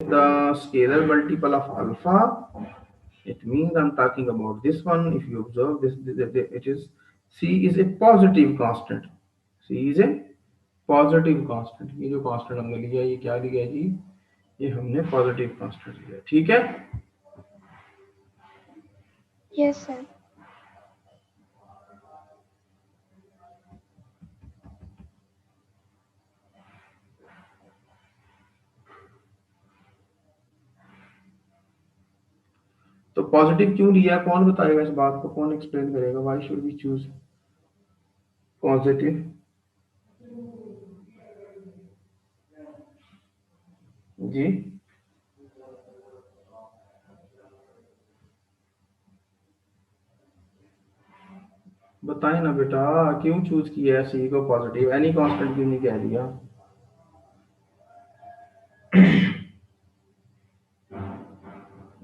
the scalar multiple of alpha, it means I'm talking about this one. If you observe this, it is C is a positive constant. C is a positive constant. ये जो constant हमने लिया ये क्या लिया जी? ये हमने positive constant लिया। ठीक है? Yes sir. तो पॉजिटिव क्यों लिया, कौन बताएगा इस बात को, कौन एक्सप्लेन करेगा? Why should we choose positive? जी बताएं ना बेटा, क्यों चूज किया है सी को पॉजिटिव? एनी कांस्टेंट क्यों नहीं कह दिया?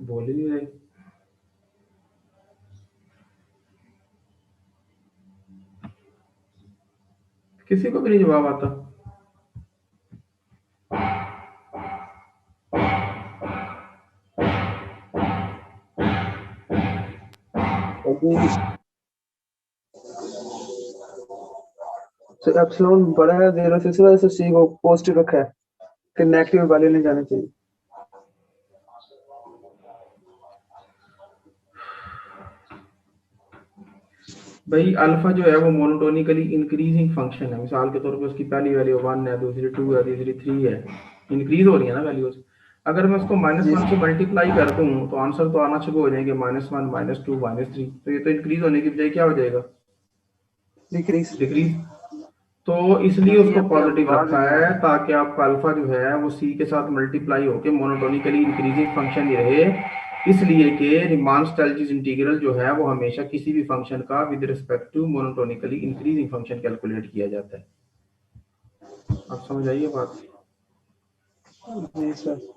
बोल ही नहीं रहे। किसी को भी नहीं जवाब आता। एप्सिलॉन बड़ा है 0 से, इस वजह से सी को पॉजिटिव रखा है कि नेगेटिव वैल्यू नहीं जानी चाहिए। भाई अल्फा जो है वो मोनोटोनिकली इंक्रीजिंग फंक्शन है। मिसाल के तौर पे उसकी पहली वैल्यू 1 है, दूसरी 2 है, तीसरी 3 है, इंक्रीज हो रही है ना वैल्यूज। अगर मैं उसको -1 से मल्टीप्लाई कर दूं तो आंसर तो आना शुरू हो जाएंगे -1 -2 -3। तो ये तो इंक्रीज होने की बजाय क्या हो जाएगा? डिक्रीज। डिक्रीज। तो इसलिए उसको पॉजिटिव रखा है ताकि आपका अल्फा जो है वो सी के साथ मल्टीप्लाई होकर मोनोटोनिकली इंक्रीजिंग फंक्शन ही रहे। इसलिए कि रीमान स्टाइलस इंटीग्रल जो है वो हमेशा किसी भी फंक्शन का with respect to monotonically increasing function calculate किया जाता है। आप समझ आइए बात? जी सर।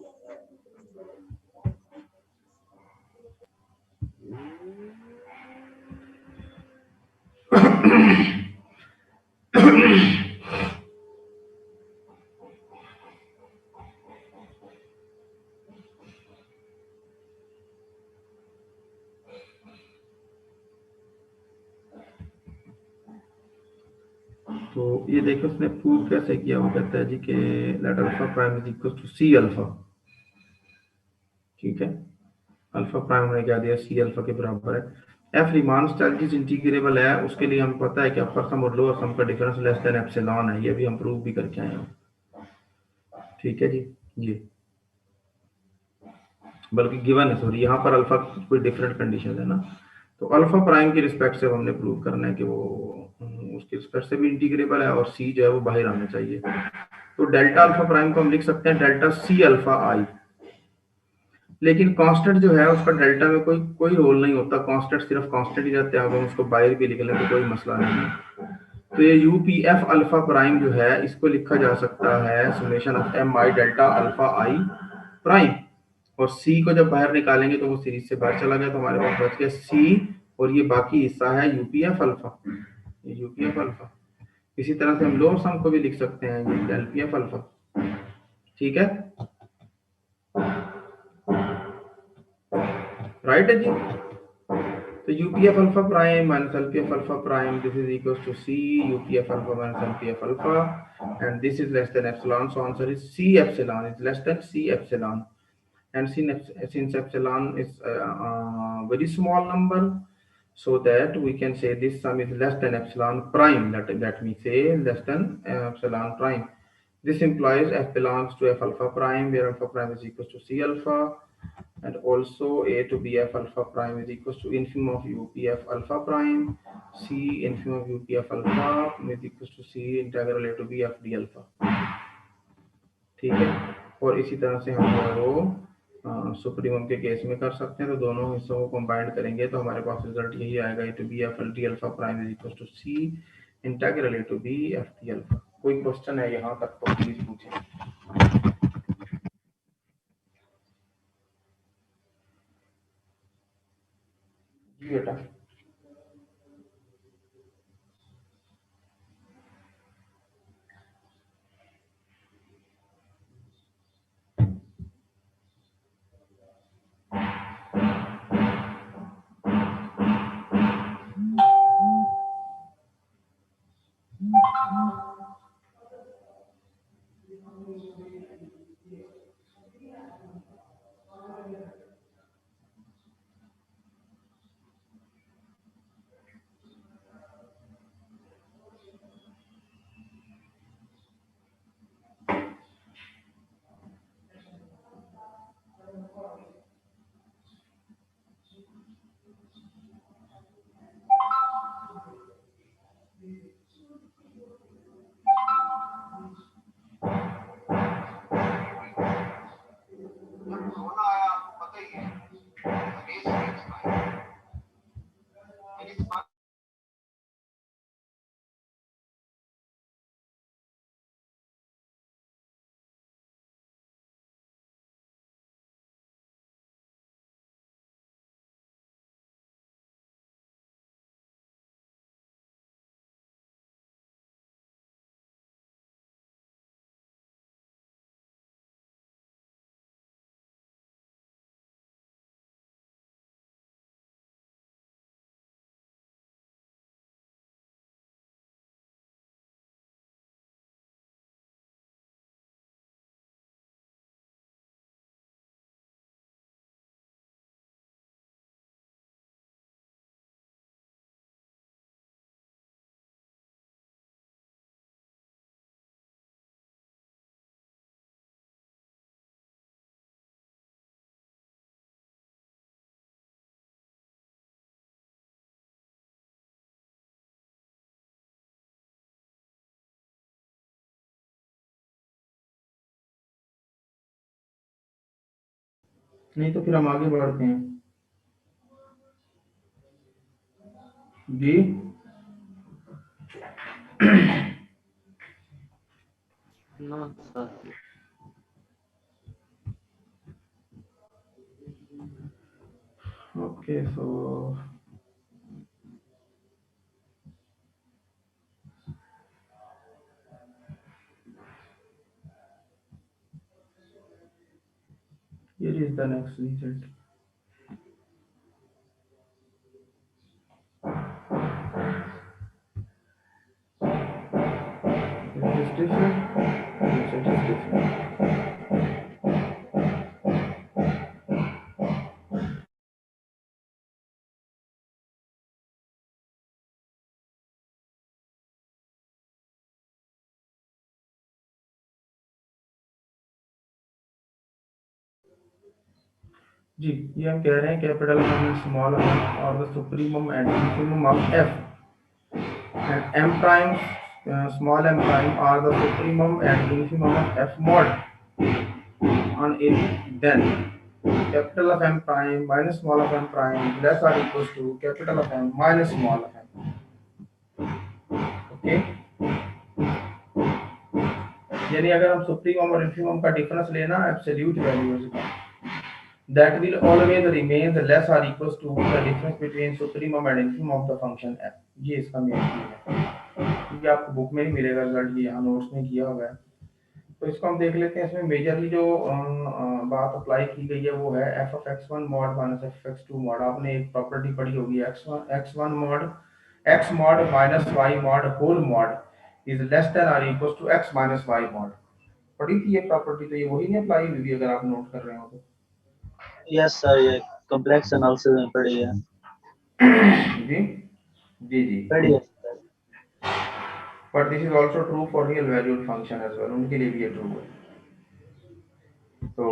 तो ये देखो उसने प्रूव कैसे किया। वो कहता है जी कि let alpha prime is equal to C alpha. ठीक है, अल्फा प्राइम ने क्या दिया? सी अल्फा के बराबर है। एफ रीमान स्टाइलस इंटीग्रेबल है, उसके लिए हमें पता है कि अपर सम और लोअर सम का डिफरेंस लेस देन एप्सिलॉन है। ये भी हम प्रूव भी करके आए हैं। ठीक है जी। ये बल्कि गिवन है, सॉरी, यहाँ पर अल्फा कोई डिफरेंट कंडीशन है ना। तो अल्फा प्राइम की रिस्पेक्ट से हमने प्रूव करना है कि वो उसकी रिस्पेक्ट से भी इंटीग्रेबल है और सी जो है वो बाहर आना चाहिए। तो डेल्टा अल्फा प्राइम को हम लिख सकते हैं डेल्टा सी अल्फा आई। लेकिन कांस्टेंट जो है उसका डेल्टा में कोई कोई रोल नहीं होता। कांस्टेंट सिर्फ कांस्टेंट ही रहते हैं। अगर हम उसको बाहर भी लिख लें तो कोई मसला नहीं है। तो ये यूपीएफ अल्फा प्राइम जो है इसको लिखा जा सकता है summation of M I delta alpha I prime. और सी को जब बाहर निकालेंगे तो वो सीरीज से बाहर चला गया, तो हमारे पास बच गया सी और ये बाकी हिस्सा है यूपीएफ अल्फा। ये यूपीएफ अल्फा। इसी तरह से हम लोअर सम को भी लिख सकते हैं ये एलपीएफ अल्फा। ठीक है, राइट है जी। तो UPF alpha prime minus LPF alpha prime, this is equal to C UPF alpha minus LPF alpha, and this is less than epsilon. So answer is C epsilon is less than C epsilon. And since epsilon is a very small number, so that we can say this sum is less than epsilon prime. Let me say less than epsilon prime. This implies f belongs to f alpha prime, where alpha prime is equal to c alpha, and also a to b f alpha prime is equal to infimum of u p f alpha prime, c infimum of u p f alpha is equal to c integral a to b f d alpha। ठीक है, और इसी तरह से हम जो है वो सुप्रीमम के केस में कर सकते हैं। तो दोनों हिस्सों को कंबाइंड करेंगे तो हमारे पास रिजल्ट यही आएगा, A to B F L D alpha prime is equal to C integral A to B F D alpha. कोई क्वेश्चन है यहाँ तक तो प्लीज पूछिए। जी बेटा। नहीं तो फिर हम आगे बढ़ते हैं जी। No sir. Okay, so here is the next result. Is this different? Yes, it is different. जी, ये हम कह रहे हैं कैपिटल एम स्मॉल एम और the supremum and infimum of f and M prime small m prime are the supremum and infimum of f mod on A, then capital of M prime minus small of M prime less or equals to capital of M minus small of M. Okay? यानी अगर हम supremum और infimum का difference लेना absolute values का, that will always remain less or equals to the difference between supremum and infimum of the function f. ये इसका main है, ये आपको बुक में ही मिलेगा रिजल्ट, ये यहाँ नोट्स में किया हुआ है। तो इसको हम देख लेते हैं। इसमें मेजरली जो बात अप्लाई की गई है वो है F of X one mod minus F X two mod. आपने एक प्रॉपर्टी पढ़ी होगी X one mod X mod minus Y mod whole mod is less than और equal to X minus Y mod. पढ़ी थी ये प्रॉपर्टी, तो ये वही नहीं अप्लाई हुई अगर आप नोट कर रहे हो तो। यस सर, ये कॉम्प्लेक्स एनालिसिस में पढ़ी है। जी जी जी पढ़ी है सर। But this is also true for real valued function as well, उनके लिए भी ये ट्रू है। तो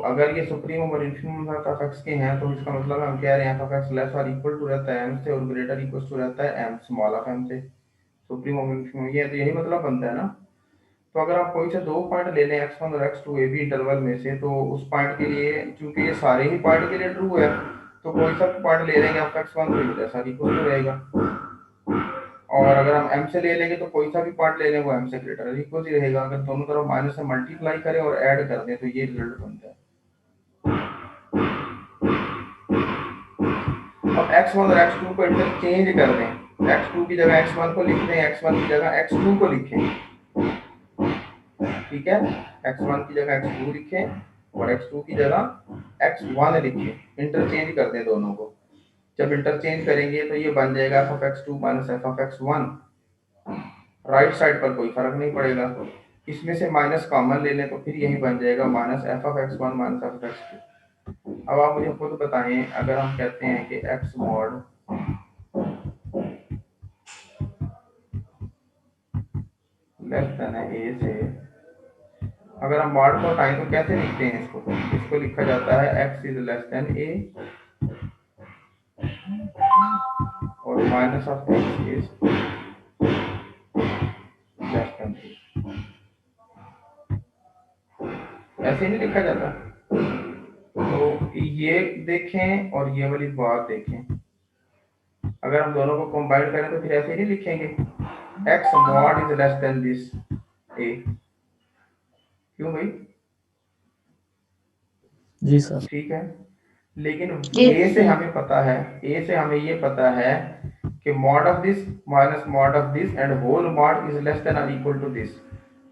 अगर ये सुप्रीमम और इन्फिमम ऑफ एक्स के हैं तो इसका मतलब हम कह रहे हैं एफ एक्स लेस और इक्वल टू रहता है एम से और ग्रेटर इक्वल टू रहता है एम स्मॉल ऑफ एम से। सुप्रीमम इन्फिमम ये तो यही मतलब बनता है ना। तो अगर आप कोई से दो पॉइंट ले लें x1 और x2 ए बी इंटरवल में से, तो उस पॉइंट के लिए चूंकि ये सारे ही पॉइंट के लिए ट्रू है तो कोई सा पॉइंट ले लेंगे आप x1 तो जैसा इक्वल टू रहेगा, और अगर हम m से ले लेंगे तो कोई सा भी पॉइंट ले लें वो m से ग्रेटर इक्वल ही रहेगा। अगर दोनों तरफ माइनस से मल्टीप्लाई करें और ऐड कर दें तो ये रिजल्ट बनता है। अब x1 और x2 को इंटरचेंज कर दें, x2 की जगह x1 को लिख दें, x1 की जगह x2 को लिखें, ठीक है। x1 की जगह x2 लिखें और x2 की जगह x1 लिखें, इंटरचेंज कर दें दोनों को। जब इंटरचेंज करेंगे तो ये बन जाएगा f of x2 minus f of x1। Right side पर कोई फर्क नहीं पड़ेगा, इसमें से माइनस कॉमन ले लें तो फिर यही बन जाएगा minus f of x1 minus f of x2। अब आप मुझे खुद बताएं, अगर हम कहते हैं कि x mod less than a से, अगर हम मॉड को हटाएं तो कैसे लिखते हैं इसको? इसको लिखा जाता है x is less then a और minus of x is less then a। ऐसे नहीं लिखा जाता। ये देखें और ये वाली बात देखें, अगर हम दोनों को कंबाइन करें तो फिर ऐसे ही नहीं लिखेंगे, X mod is less than this A, क्यों भाई? जी सर। ठीक है, लेकिन जी ए से सर। हमें पता है, ए से हमें ये पता है कि mod of this minus mod of this and whole mod is less than और इक्वल टू दिस,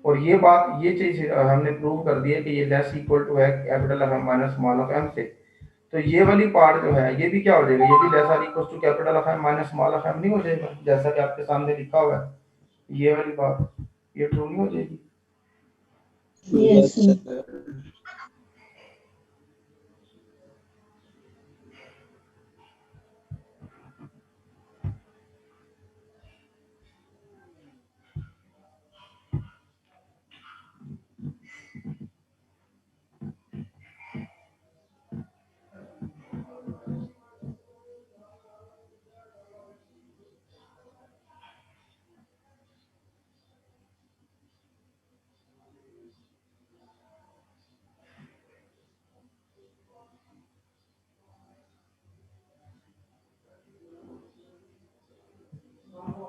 और ये बात, ये चीज हमने प्रूव कर दी है कि ये लेस इक्वल टू है capital of M minus small of m से। तो ये वाली पार्ट जो है ये भी क्या हो जाएगा, ये भी लेस और equal to capital of M minus small of m नहीं हो जाएगा, जैसा कि आपके सामने लिखा हुआ है ये वाली बात, ये ट्रू नहीं हो जाएगी? Yes sir.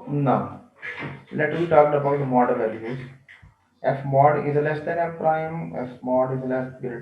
Now, let we talk about the mod values. F mod is less than f prime, f mod is less greater